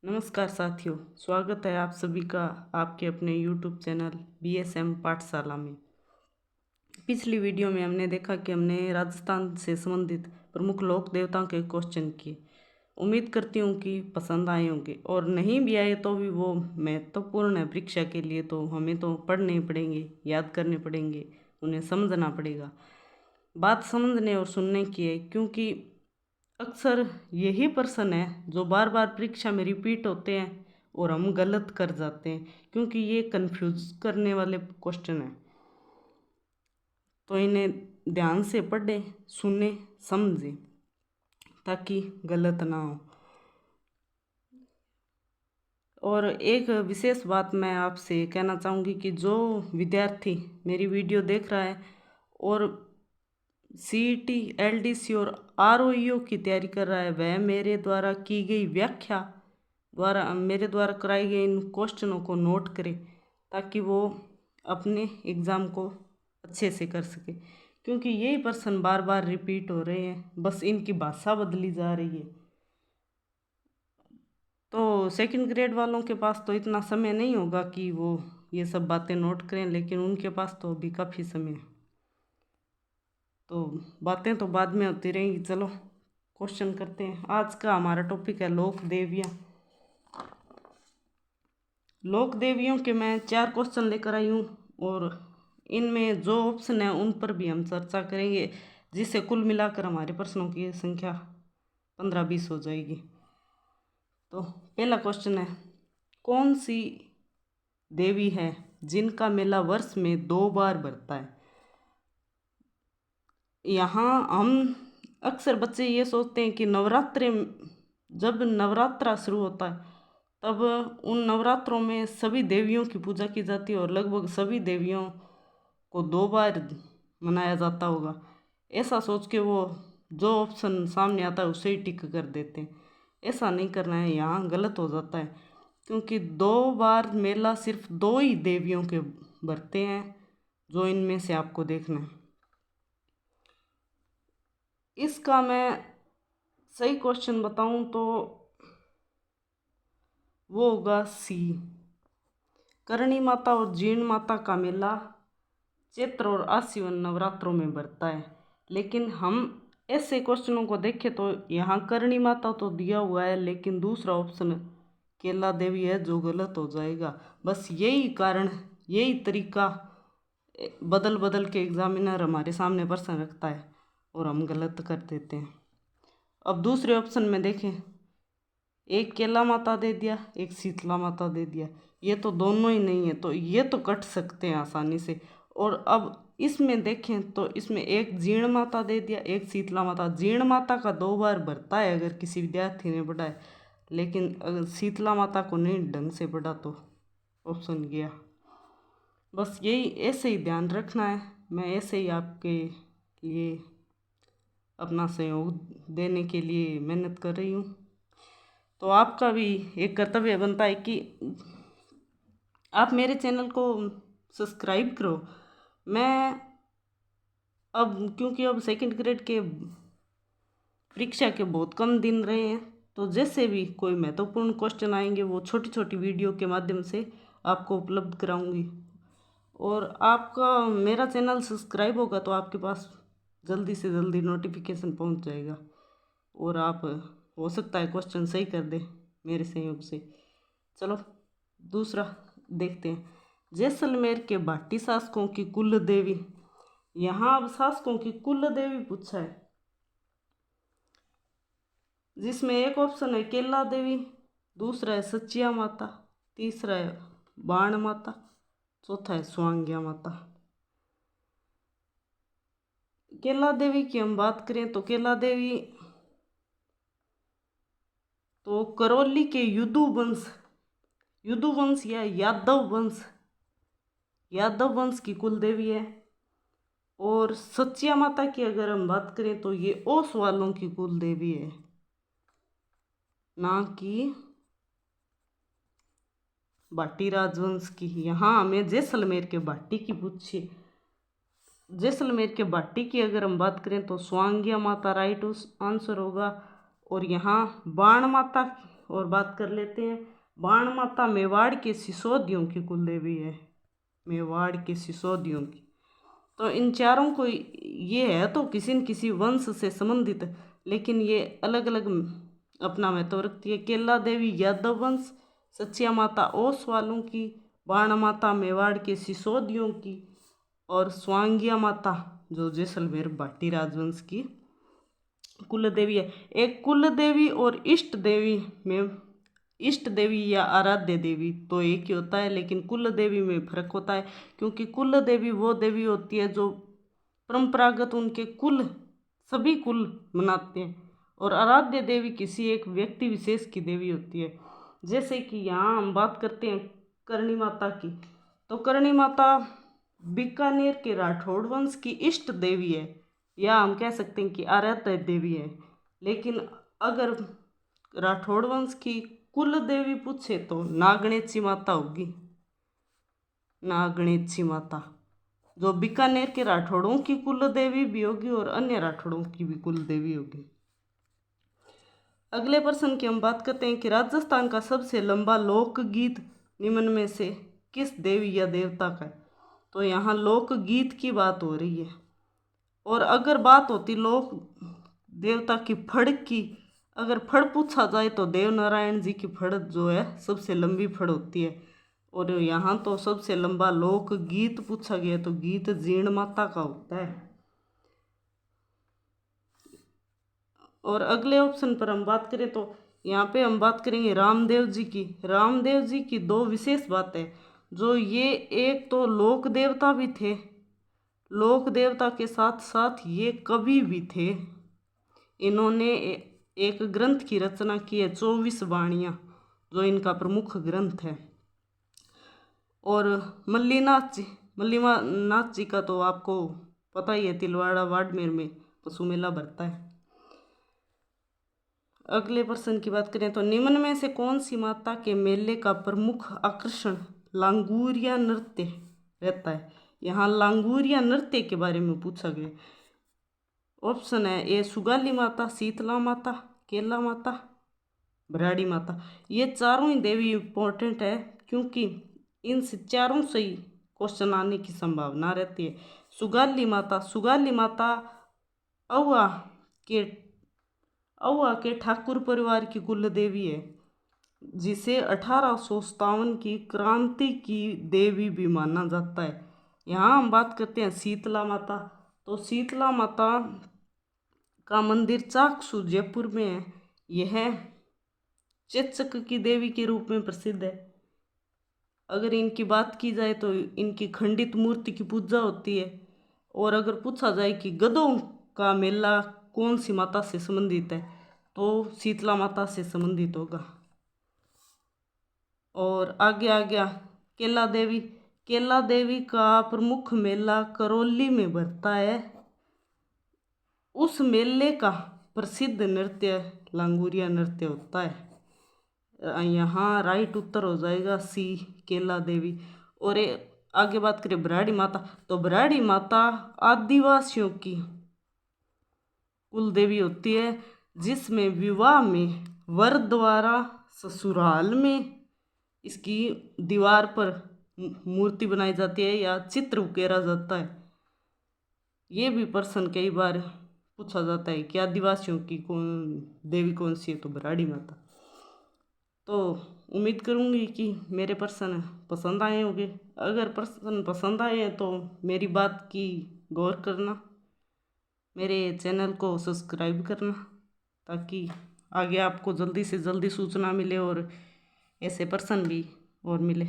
नमस्कार साथियों, स्वागत है आप सभी का आपके अपने YouTube चैनल BSM पाठशाला में। पिछली वीडियो में हमने देखा कि हमने राजस्थान से संबंधित प्रमुख लोक देवताओं के क्वेश्चन किए। उम्मीद करती हूँ कि पसंद आए होंगे, और नहीं भी आए तो भी वो महत्वपूर्ण है परीक्षा के लिए, तो हमें तो पढ़ने ही पड़ेंगे, याद करने पड़ेंगे, उन्हें समझना पड़ेगा। बात समझने और सुनने की है, क्योंकि अक्सर यही प्रश्न है जो बार बार परीक्षा में रिपीट होते हैं और हम गलत कर जाते हैं, क्योंकि ये कंफ्यूज करने वाले क्वेश्चन हैं। तो इन्हें ध्यान से पढ़ें, सुने, समझें, ताकि गलत ना हो। और एक विशेष बात मैं आपसे कहना चाहूँगी कि जो विद्यार्थी मेरी वीडियो देख रहा है और CET, LDC और ROEO की तैयारी कर रहा है, वह मेरे द्वारा की गई व्याख्या द्वारा मेरे द्वारा कराए गए इन क्वेश्चनों को नोट करे, ताकि वो अपने एग्ज़ाम को अच्छे से कर सके। क्योंकि यही प्रश्न बार बार रिपीट हो रहे हैं, बस इनकी भाषा बदली जा रही है। तो सेकंड ग्रेड वालों के पास तो इतना समय नहीं होगा कि वो ये सब बातें नोट करें, लेकिन उनके पास तो अभी काफ़ी समय है। तो बातें तो बाद में होती रहेंगी। चलो क्वेश्चन करते हैं। आज का हमारा टॉपिक है लोक देवियाँ। लोक देवियों के मैं 4 क्वेश्चन लेकर आई हूँ, और इनमें जो ऑप्शन है उन पर भी हम चर्चा करेंगे, जिससे कुल मिलाकर हमारे प्रश्नों की संख्या 15-20 हो जाएगी। तो पहला क्वेश्चन है, कौन सी देवी है जिनका मेला वर्ष में 2 बार भरता है? यहाँ हम अक्सर बच्चे ये सोचते हैं कि नवरात्रे, जब नवरात्रा शुरू होता है तब उन नवरात्रों में सभी देवियों की पूजा की जाती है, और लगभग सभी देवियों को 2 बार मनाया जाता होगा। ऐसा सोच के वो जो ऑप्शन सामने आता है उसे ही टिक कर देते हैं। ऐसा नहीं करना है, यहाँ गलत हो जाता है, क्योंकि 2 बार मेला सिर्फ 2 ही देवियों के भरते हैं, जो इनमें से आपको देखना है। इसका मैं सही क्वेश्चन बताऊं तो वो होगा सी। करणी माता और जीण माता का मेला चैत्र और आश्विन नवरात्रों में भरता है। लेकिन हम ऐसे क्वेश्चनों को देखें तो यहाँ करणी माता तो दिया हुआ है, लेकिन दूसरा ऑप्शन केला देवी है, जो गलत हो जाएगा। बस यही कारण, यही तरीका बदल बदल के एग्जामिनर हमारे सामने प्रश्न रखता है और हम गलत कर देते हैं। अब दूसरे ऑप्शन में देखें, एक केला माता दे दिया, एक शीतला माता दे दिया, ये तो दोनों ही नहीं है, तो ये तो कट सकते हैं आसानी से। और अब इसमें देखें तो इसमें एक जीण माता दे दिया, एक शीतला माता। जीण माता का 2 बार भरता है अगर किसी विद्यार्थी ने पढ़ा है, लेकिन अगर शीतला माता को नहीं ढंग से पढ़ा तो ऑप्शन गया। बस यही ऐसे ही ध्यान रखना है। मैं ऐसे ही आपके लिए अपना सहयोग देने के लिए मेहनत कर रही हूँ। तो आपका भी एक कर्तव्य बनता है कि आप मेरे चैनल को सब्सक्राइब करो। मैं अब, क्योंकि अब सेकंड ग्रेड के परीक्षा के बहुत कम दिन रहे हैं, तो जैसे भी कोई महत्वपूर्ण क्वेश्चन आएंगे वो छोटी छोटी वीडियो के माध्यम से आपको उपलब्ध कराऊंगी। और आपका मेरा चैनल सब्सक्राइब होगा तो आपके पास जल्दी से जल्दी नोटिफिकेशन पहुंच जाएगा, और आप हो सकता है क्वेश्चन सही कर दे मेरे सहयोग से। चलो दूसरा देखते हैं। जैसलमेर के भाटी शासकों की कुल देवी। यहाँ अब शासकों की कुल देवी पूछा है, जिसमें एक ऑप्शन है केला देवी, दूसरा है सचिया माता, तीसरा है बाण माता, चौथा है स्वांग्या माता। केला देवी की हम बात करें तो केला देवी तो करौली के युदु वंश या यादव वंश की कुल देवी है। और सचिया माता की अगर हम बात करें तो ये ओस वालों की कुल देवी है, ना कि भाटी राजवंश की। यहाँ हमें जैसलमेर के भाटी की पूछी। जैसलमेर के भाटी की अगर हम बात करें तो स्वांग्या माता राइट आंसर होगा। और यहाँ बाण माता और बात कर लेते हैं। बाण माता मेवाड़ के सिसोदियों की कुल देवी है, मेवाड़ के सिसोदियों की। तो इन चारों को ये है तो किसी न किसी वंश से संबंधित, लेकिन ये अलग अलग अपना महत्व रखती है। केला देवी यादव वंश, सचिया माता ओस वालों की, बाण माता मेवाड़ के सिसोदियों की, और स्वांगिया माता जो जैसलमेर भाटी राजवंश की कुल देवी है। एक कुल देवी और इष्ट देवी में, इष्ट देवी या आराध्य देवी तो एक ही होता है, लेकिन कुल देवी में फर्क होता है, क्योंकि कुल देवी वो देवी होती है जो परंपरागत उनके कुल सभी कुल मनाते हैं, और आराध्य देवी किसी एक व्यक्ति विशेष की देवी होती है। जैसे कि यहाँ हम बात करते हैं करणी माता की, तो करणी माता बीकानेर के राठौड़ वंश की इष्ट देवी है, या हम कह सकते हैं कि आराध्य देवी है। लेकिन अगर राठौड़ वंश की कुल देवी पूछे तो नागणेची माता होगी, नागणेची माता जो बीकानेर के राठौड़ों की कुल देवी भी होगी और अन्य राठौड़ों की भी कुल देवी होगी। अगले प्रश्न की हम बात करते हैं कि राजस्थान का सबसे लंबा लोकगीत निम्न में से किस देवी या देवता का है। तो यहाँ लोकगीत की बात हो रही है, और अगर बात होती लोक देवता की फड़ की, अगर फड़ पूछा जाए तो देवनारायण जी की फड़ जो है सबसे लंबी फड़ होती है। और यहाँ तो सबसे लंबा लोकगीत पूछा गया तो गीत जीण माता का होता है। और अगले ऑप्शन पर हम बात करें तो यहाँ पे हम बात करेंगे रामदेव जी की। रामदेव जी की दो विशेष बातें, जो ये एक तो लोक देवता भी थे, लोक देवता के साथ साथ ये कवि भी थे। इन्होंने एक ग्रंथ की रचना की है 24 वाणियाँ, जो इनका प्रमुख ग्रंथ है। और मल्लीनाथ जी का तो आपको पता ही है, तिलवाड़ा बाड़मेर में पशु मेला भरता है। अगले प्रश्न की बात करें तो निम्न में से कौन सी माता के मेले का प्रमुख आकर्षण लांगुरिया नृत्य रहता है। यहाँ लांगुरिया नृत्य के बारे में पूछा गया। ऑप्शन है ए सुगाली माता, शीतला माता, केला माता, भराड़ी माता। ये चारों ही देवी इम्पोर्टेंट है, क्योंकि इन चारों से ही क्वेश्चन आने की संभावना रहती है। सुगाली माता, सुगाली माता औवा के ठाकुर परिवार की कुल देवी है, जिसे 1857 की क्रांति की देवी भी माना जाता है। यहाँ हम बात करते हैं शीतला माता, तो शीतला माता का मंदिर चाकसू जयपुर में है। यह चेचक की देवी के रूप में प्रसिद्ध है। अगर इनकी बात की जाए तो इनकी खंडित मूर्ति की पूजा होती है। और अगर पूछा जाए कि गधों का मेला कौन सी माता से संबंधित है, तो शीतला माता से संबंधित होगा। और आगे आ गया केला देवी। केला देवी का प्रमुख मेला करौली में भरता है। उस मेले का प्रसिद्ध नृत्य लांगुरिया नृत्य होता है। यहाँ राइट उत्तर हो जाएगा सी, केला देवी। और आगे बात करें भराड़ी माता, तो भराड़ी माता आदिवासियों की कुल देवी होती है, जिसमें विवाह में वर द्वारा ससुराल में इसकी दीवार पर मूर्ति बनाई जाती है या चित्र उकेरा जाता है। ये भी प्रश्न कई बार पूछा जाता है कि आदिवासियों की कौन देवी कौन सी है, तो भराड़ी माता। तो उम्मीद करूँगी कि मेरे प्रश्न पसंद आए होंगे। अगर प्रश्न पसंद आए हैं तो मेरी बात की गौर करना, मेरे चैनल को सब्सक्राइब करना, ताकि आगे आपको जल्दी से जल्दी सूचना मिले और ऐसे प्रश्न भी और मिले।